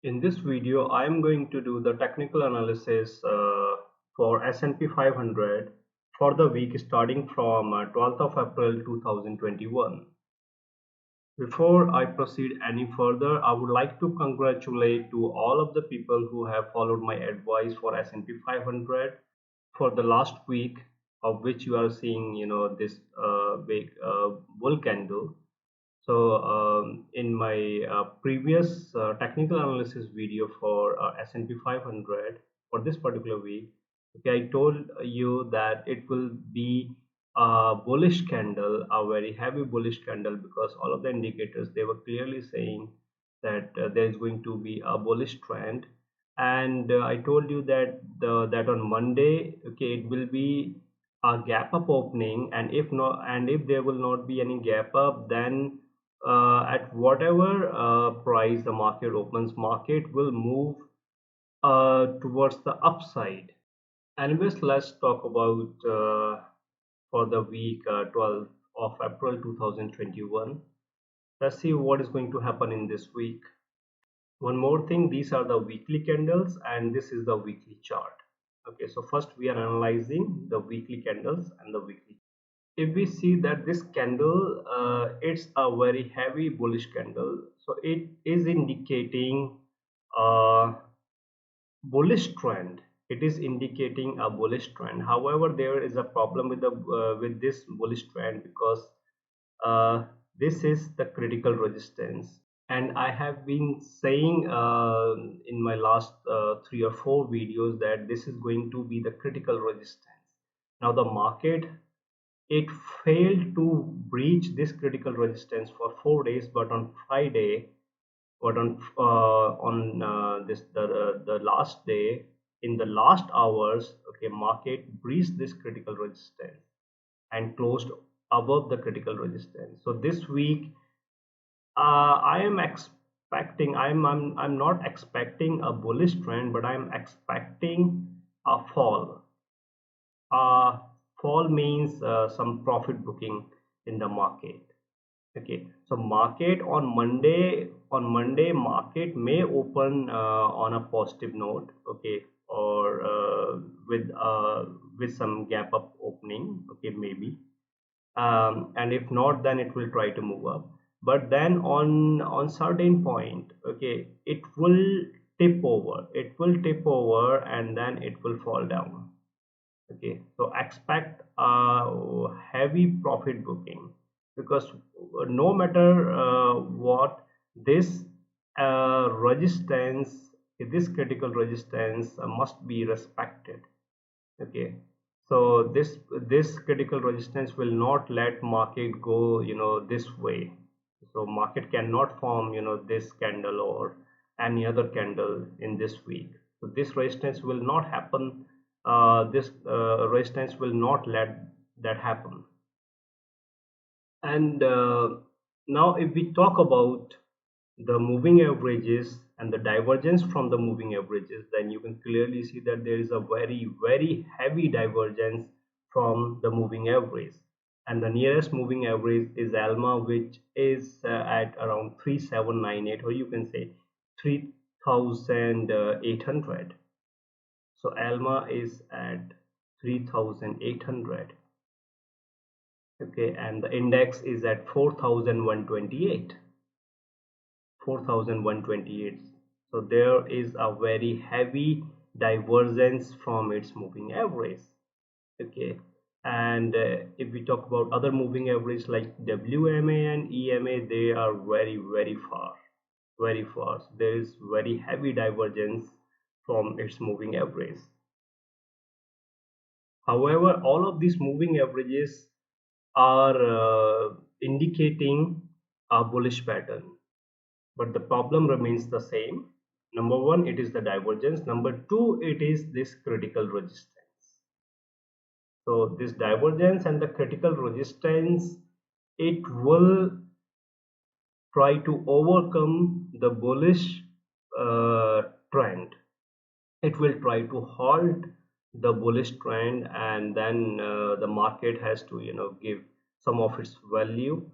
In this video, I am going to do the technical analysis for S&P 500 for the week starting from 12th of April 2021. Before I proceed any further, I would like to congratulate to all of the people who have followed my advice for S&P 500 for the last week, of which you are seeing, this big bull candle. So in my previous technical analysis video for S&P 500 for this particular week, okay, I told you that it will be a bullish candle, a very heavy bullish candle, because all of the indicators, they were clearly saying that there is going to be a bullish trend. And I told you that that on Monday, okay, it will be a gap up opening, and if not, and if there will not be any gap up, then at whatever price the market opens, market will move towards the upside. Anyways, let's talk about for the week 12th of April 2021. Let's see what is going to happen in this week. One more thing, these are the weekly candles and this is the weekly chart. Okay, so first we are analyzing the weekly candles and the weekly. If we see that this candle, it's a very heavy bullish candle, so it is indicating a bullish trend. It is indicating a bullish trend. However, there is a problem with the with this bullish trend, because uh, this is the critical resistance, and I have been saying in my last 3 or 4 videos that this is going to be the critical resistance. Now the market, it failed to breach this critical resistance for 4 days, but on Friday, but on this the last day, in the last hours, okay, market breached this critical resistance and closed above the critical resistance. So this week, I am expecting, I'm not expecting a bullish trend, but I'm expecting a fall. uh, Fall means some profit booking in the market. Okay, so market on Monday market may open on a positive note, okay, or with some gap up opening, okay, maybe. And if not, then it will try to move up. But then on certain point, okay, it will tip over, and then it will fall down. Okay, so expect a heavy profit booking, because no matter what, this resistance, this critical resistance must be respected. Okay, so this critical resistance will not let market go, this way. So market cannot form, this candle or any other candle in this week. So this resistance will not happen. This resistance will not let that happen. And now if we talk about the moving averages and the divergence from the moving averages, then you can clearly see that there is a very heavy divergence from the moving average. And the nearest moving average is ALMA, which is at around 3798, or you can say 3800. So ALMA is at 3800. Okay, and the index is at 4128. 4128. So there is a very heavy divergence from its moving average. Okay, and if we talk about other moving average like WMA and EMA, they are very far, very far. So there is very heavy divergence from its moving average. However, all of these moving averages are indicating a bullish pattern, but the problem remains the same. Number one, it is the divergence. Number two, it is this critical resistance. So this divergence and the critical resistance, it will try to overcome the bullish trend. It will try to halt the bullish trend, and then the market has to, give some of its value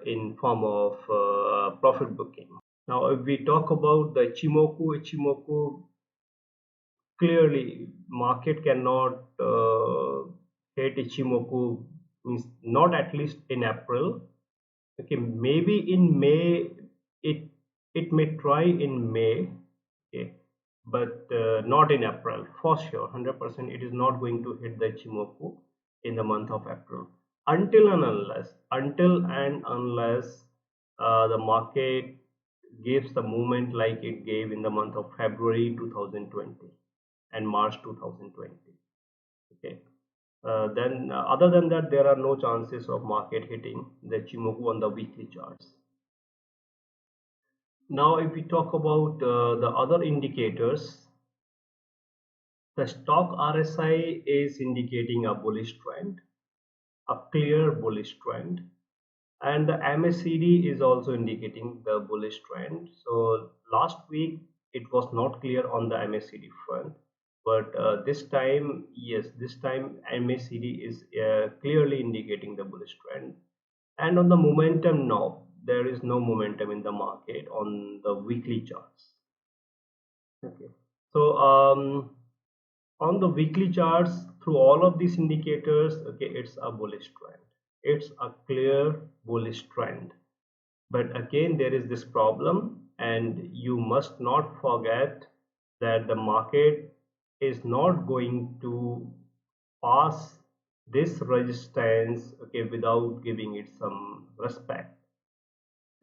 in form of profit booking. Now if we talk about the Ichimoku, clearly market cannot hit Ichimoku, means not at least in April. Okay, maybe in May it it may try in May, okay, but not in April for sure. 100% it is not going to hit the Ichimoku in the month of April until and unless the market gives the movement like it gave in the month of February 2020 and March 2020. Okay. Then other than that, there are no chances of market hitting the Ichimoku on the weekly charts. Now, if we talk about the other indicators, the stock RSI is indicating a bullish trend, a clear bullish trend, and the MACD is also indicating the bullish trend. So last week it was not clear on the MACD front, but this time, yes, this time MACD is clearly indicating the bullish trend. And on the momentum, no, there is no momentum in the market on the weekly charts. Okay, so on the weekly charts, through all of these indicators, okay, it's a bullish trend. It's a clear bullish trend. But again, there is this problem, and you must not forget that the market is not going to pass this resistance, okay, without giving it some respect.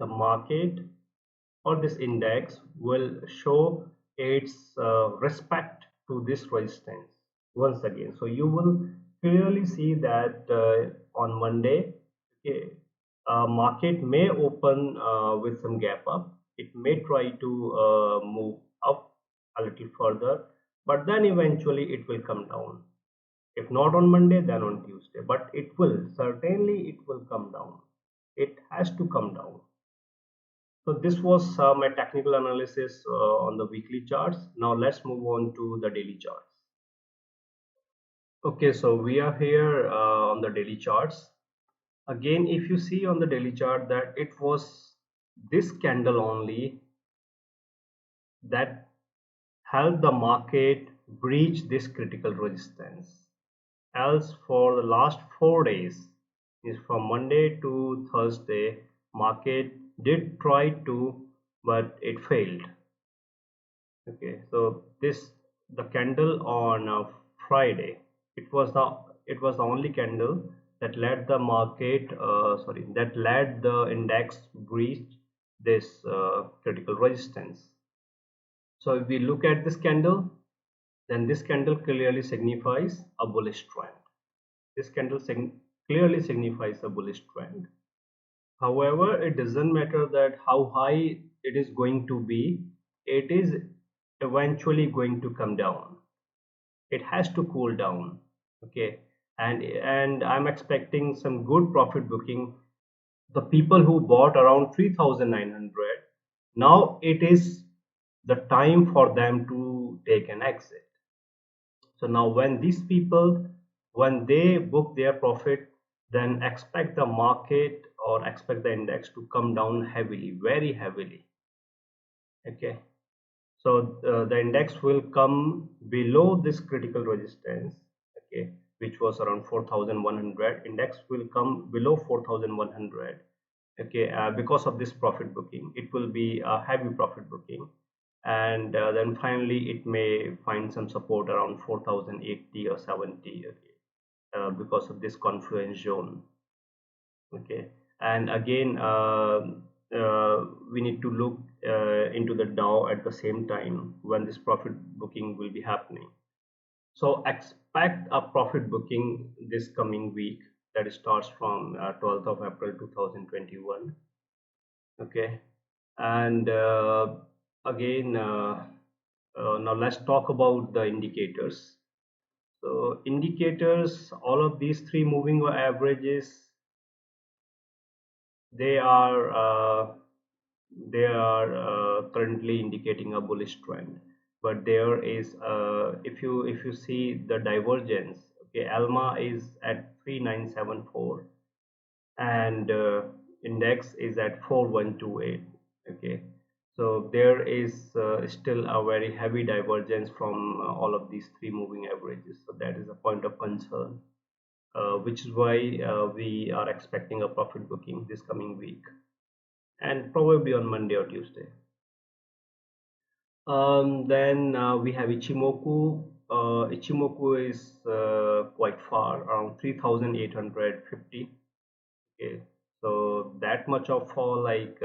The market or this index will show its respect to this resistance once again. So you will clearly see that on Monday, okay, market may open with some gap up. It may try to move up a little further, but then eventually it will come down. If not on Monday, then on Tuesday, but it will certainly, it will come down. It has to come down. So this was my technical analysis on the weekly charts. Now let's move on to the daily charts. Okay, so we are here on the daily charts. Again, if you see on the daily chart that it was this candle only that helped the market breach this critical resistance. Else for the last 4 days, is from Monday to Thursday, market did try to, but it failed. Okay, so this, the candle on Friday, it was the only candle that led the market, that led the index breach this critical resistance. So if we look at this candle, then this candle clearly signifies a bullish trend. This candle clearly signifies a bullish trend. However, it doesn't matter that how high it is going to be, it is eventually going to come down. It has to cool down. Okay, and I'm expecting some good profit booking. The people who bought around 3,900, now it is the time for them to take an exit. So now when these people, when they book their profit, then expect the market or expect the index to come down heavily, very heavily. Okay, so the index will come below this critical resistance, okay, which was around 4,100. Index will come below 4,100, okay, because of this profit booking. It will be a heavy profit booking, and then finally it may find some support around 4,080 or 70, okay, because of this confluence zone. Okay, and again we need to look into the Dow at the same time when this profit booking will be happening. So expect a profit booking this coming week, that starts from 12th of April 2021. Okay, and again now let's talk about the indicators. So indicators, all of these three moving averages, they are currently indicating a bullish trend, but there is if you see the divergence, okay, ALMA is at 3974 and index is at 4128. Okay, So there is still a very heavy divergence from all of these three moving averages. So that is a point of concern, which is why we are expecting a profit booking this coming week and probably on Monday or Tuesday. Then we have Ichimoku. Ichimoku is quite far, around 3,850. Okay, so that much of fall, like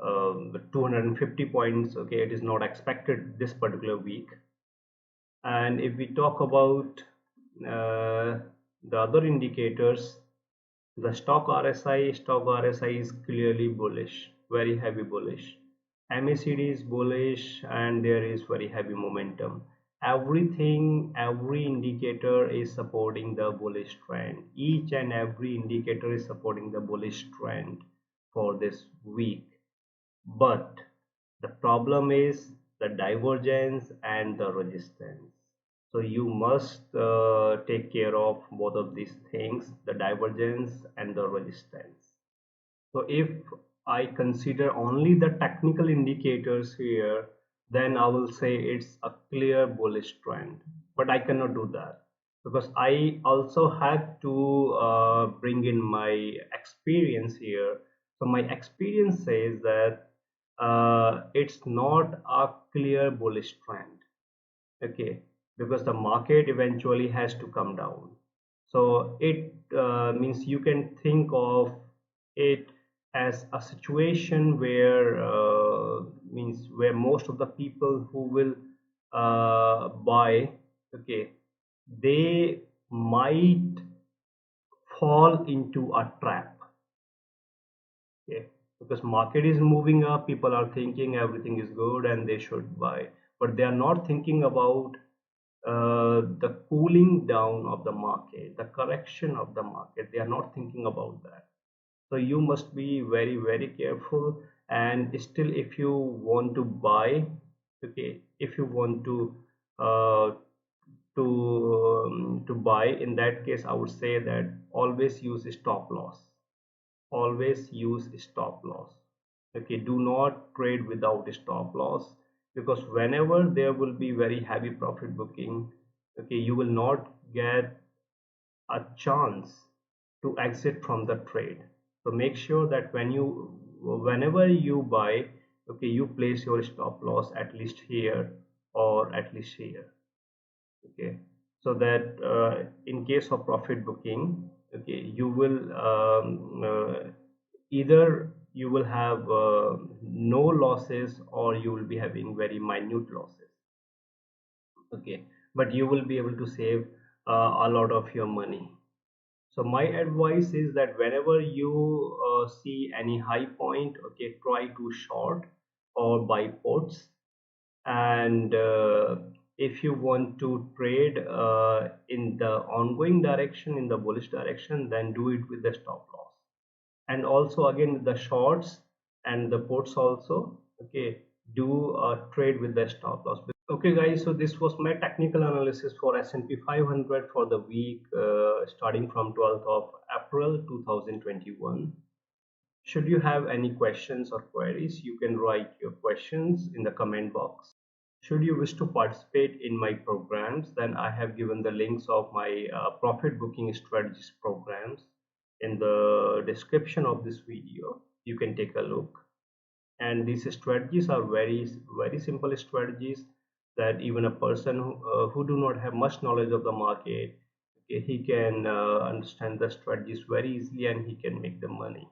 250 points. Okay, it is not expected this particular week. And if we talk about the other indicators, the stock RSI is clearly bullish, very heavy bullish. MACD is bullish and there is very heavy momentum. Every indicator is supporting the bullish trend. Each and every indicator is supporting the bullish trend for this week. But the problem is the divergence and the resistance. So you must take care of both of these things, the divergence and the resistance. So if I consider only the technical indicators here, then I will say it's a clear bullish trend. But I cannot do that because I also had to bring in my experience here. So my experience says that it's not a clear bullish trend. Okay, because the market eventually has to come down. So it means you can think of it as a situation where means where most of the people who will buy, okay, they might fall into a trap. Okay, because market is moving up, people are thinking everything is good and they should buy, but they are not thinking about the cooling down of the market, the correction of the market. They are not thinking about that. So you must be very, very careful. And still, if you want to buy, okay, if you want uh, to buy, in that case, I would say that always use stop loss. Always use stop loss. Okay, do not trade without stop loss, because whenever there will be very heavy profit booking, okay, you will not get a chance to exit from the trade. So make sure that whenever you buy, okay, you place your stop loss at least here or at least here. Okay, so that in case of profit booking, okay, you will either you will have no losses or you will be having very minute losses. Okay, but you will be able to save a lot of your money. So my advice is that whenever you see any high point, okay, try to short or buy puts. And if you want to trade in the ongoing direction, in the bullish direction, then do it with the stop loss. And also again with the shorts and the puts also, okay, do trade with the stop loss. Okay guys, so this was my technical analysis for S&P 500 for the week starting from 12th of April 2021. Should you have any questions or queries, you can write your questions in the comment box. Should you wish to participate in my programs, then I have given the links of my profit booking strategies programs in the description of this video. You can take a look. And these strategies are very, very simple strategies that even a person who do not have much knowledge of the market, okay, he can understand the strategies very easily and he can make the money.